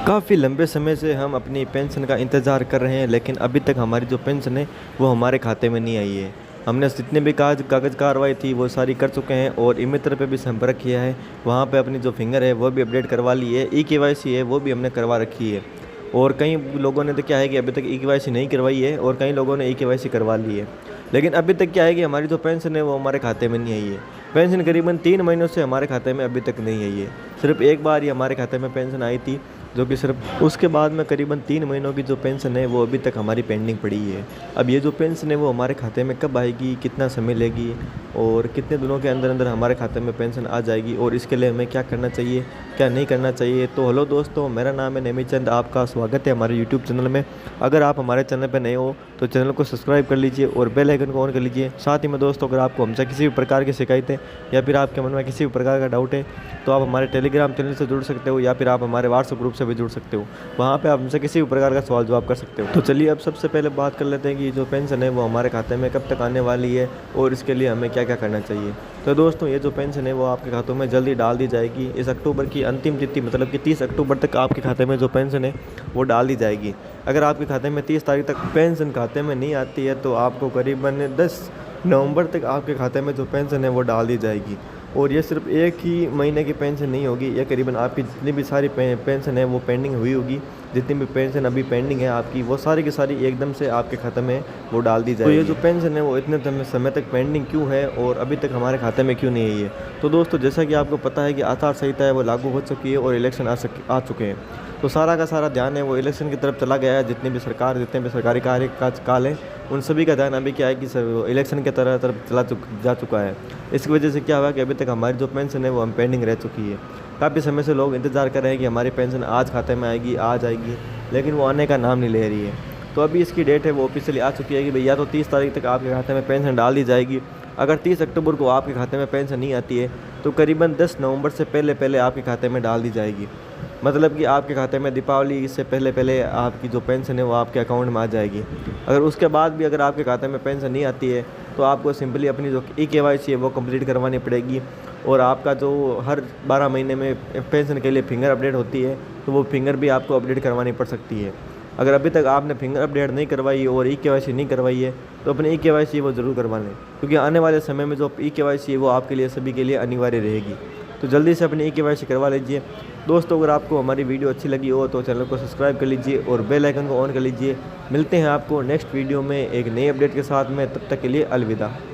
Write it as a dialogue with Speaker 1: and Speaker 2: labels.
Speaker 1: काफ़ी लंबे समय से हम अपनी पेंशन का इंतज़ार कर रहे हैं, लेकिन अभी तक हमारी जो पेंशन है वो हमारे खाते में नहीं आई है। हमने जितने भी कागज़ कार्रवाई थी वो सारी कर चुके हैं और ई-मित्र पे भी संपर्क किया है। वहाँ पे अपनी जो फिंगर है वो भी अपडेट करवा ली है, ई-केवाईसी है वो भी हमने करवा रखी है। और कई लोगों ने तो क्या है कि अभी तक ई-केवाईसी नहीं करवाई है और कई लोगों ने ई-केवाईसी करवा ली है। लेकिन अभी तक क्या है कि हमारी जो पेंशन है वो हमारे खाते में नहीं आई है। पेंशन करीबन 3 महीनों से हमारे खाते में अभी तक नहीं आई है। सिर्फ़ एक बार ही हमारे खाते में पेंशन आई थी, जो कि सिर्फ उसके बाद में करीबन 3 महीनों की जो पेंशन है वो अभी तक हमारी पेंडिंग पड़ी है। अब ये जो पेंशन है वो हमारे खाते में कब आएगी, कितना समय लेगी और कितने दिनों के अंदर अंदर हमारे खाते में पेंशन आ जाएगी और इसके लिए हमें क्या करना चाहिए, क्या नहीं करना चाहिए। तो हेलो दोस्तों, मेरा नाम है नेमी चंद, आपका स्वागत है हमारे यूट्यूब चैनल में। अगर आप हमारे चैनल पर नए हो तो चैनल को सब्सक्राइब कर लीजिए और बेल आइकन को ऑन कर लीजिए। साथ ही में दोस्तों, अगर आपको हमसे किसी भी प्रकार की शिकायतें या फिर आपके मन में किसी भी प्रकार का डाउट है तो आप हमारे टेलीग्राम चैनल से जुड़ सकते हो या फिर आप हमारे व्हाट्सएप ग्रुप से भी जुड़ सकते हो। वहाँ पे आप हमसे किसी भी प्रकार का सवाल जवाब कर सकते हो। तो चलिए अब सबसे पहले बात कर लेते हैं कि जो पेंशन है वो हमारे खाते में कब तक आने वाली है और इसके लिए हमें क्या क्या करना चाहिए। तो दोस्तों, ये जो पेंशन है वो आपके खातों में जल्दी डाल दी जाएगी। इस अक्टूबर की अंतिम तिथि मतलब कि 30 अक्टूबर तक आपके खाते में जो पेंशन है वो डाल दी जाएगी। अगर आपके खाते में 30 तारीख तक पेंशन खाते में नहीं आती है तो आपको करीबन 10 नवंबर तक आपके खाते में जो पेंशन है वो डाल दी जाएगी। और ये सिर्फ एक ही महीने की पेंशन नहीं होगी, ये करीबन आपकी जितनी भी सारी पेंशन है वो पेंडिंग हुई होगी। जितनी भी पेंशन अभी पेंडिंग है आपकी, वो सारी की सारी एकदम से आपके खाते में वो डाल दी जाएगी। तो ये जो पेंशन है वो इतने समय तक पेंडिंग क्यों है और अभी तक हमारे खाते में क्यों नहीं आई है। तो दोस्तों, जैसा कि आपको पता है कि आचार संहिता है वो लागू हो चुकी है और इलेक्शन आ चुके हैं। तो सारा का सारा ध्यान है वो इलेक्शन की तरफ चला गया है। जितने भी सरकारी कार्य काल है उन सभी का ध्यान अभी क्या है कि इलेक्शन की तरफ जा चुका है। इसकी वजह से क्या हुआ कि अभी तक हमारी जो पेंशन है वो हम पेंडिंग रह चुकी है। काफ़ी समय से लोग इंतज़ार कर रहे हैं कि हमारी पेंशन आज खाते में आएगी, आज आएगी, लेकिन वो आने का नाम नहीं ले रही है। तो अभी इसकी डेट है वो ऑफिशियली आ चुकी है कि भैया तो 30 तारीख तक आपके खाते में पेंशन डाल दी जाएगी। अगर 30 अक्टूबर को आपके खाते में पेंशन नहीं आती है तो करीबन 10 नवंबर से पहले आपके खाते में डाल दी जाएगी। मतलब कि आपके खाते में दीपावली से पहले आपकी जो पेंशन है वो आपके अकाउंट में आ जाएगी। अगर उसके बाद भी अगर आपके खाते में पेंशन नहीं आती है तो आपको सिंपली अपनी जो ई-केवाईसी है वो कंप्लीट करवानी पड़ेगी। और आपका जो हर 12 महीने में पेंशन के लिए फिंगर अपडेट होती है तो वो फिंगर भी आपको अपडेट करवानी पड़ सकती है। अगर अभी तक आपने फिंगर अपडेट नहीं करवाई और ई-केवाईसी नहीं करवाई है तो अपनी ई-केवाईसी वो ज़रूर करवा लें, क्योंकि आने वाले समय में जो ई-केवाईसी है वो आपके लिए सभी के लिए अनिवार्य रहेगी। तो जल्दी से अपनी ई-केवाईसी करवा लीजिए। दोस्तों, अगर आपको हमारी वीडियो अच्छी लगी हो तो चैनल को सब्सक्राइब कर लीजिए और बेल आइकन को ऑन कर लीजिए। मिलते हैं आपको नेक्स्ट वीडियो में एक नई अपडेट के साथ में, तब तक के लिए अलविदा।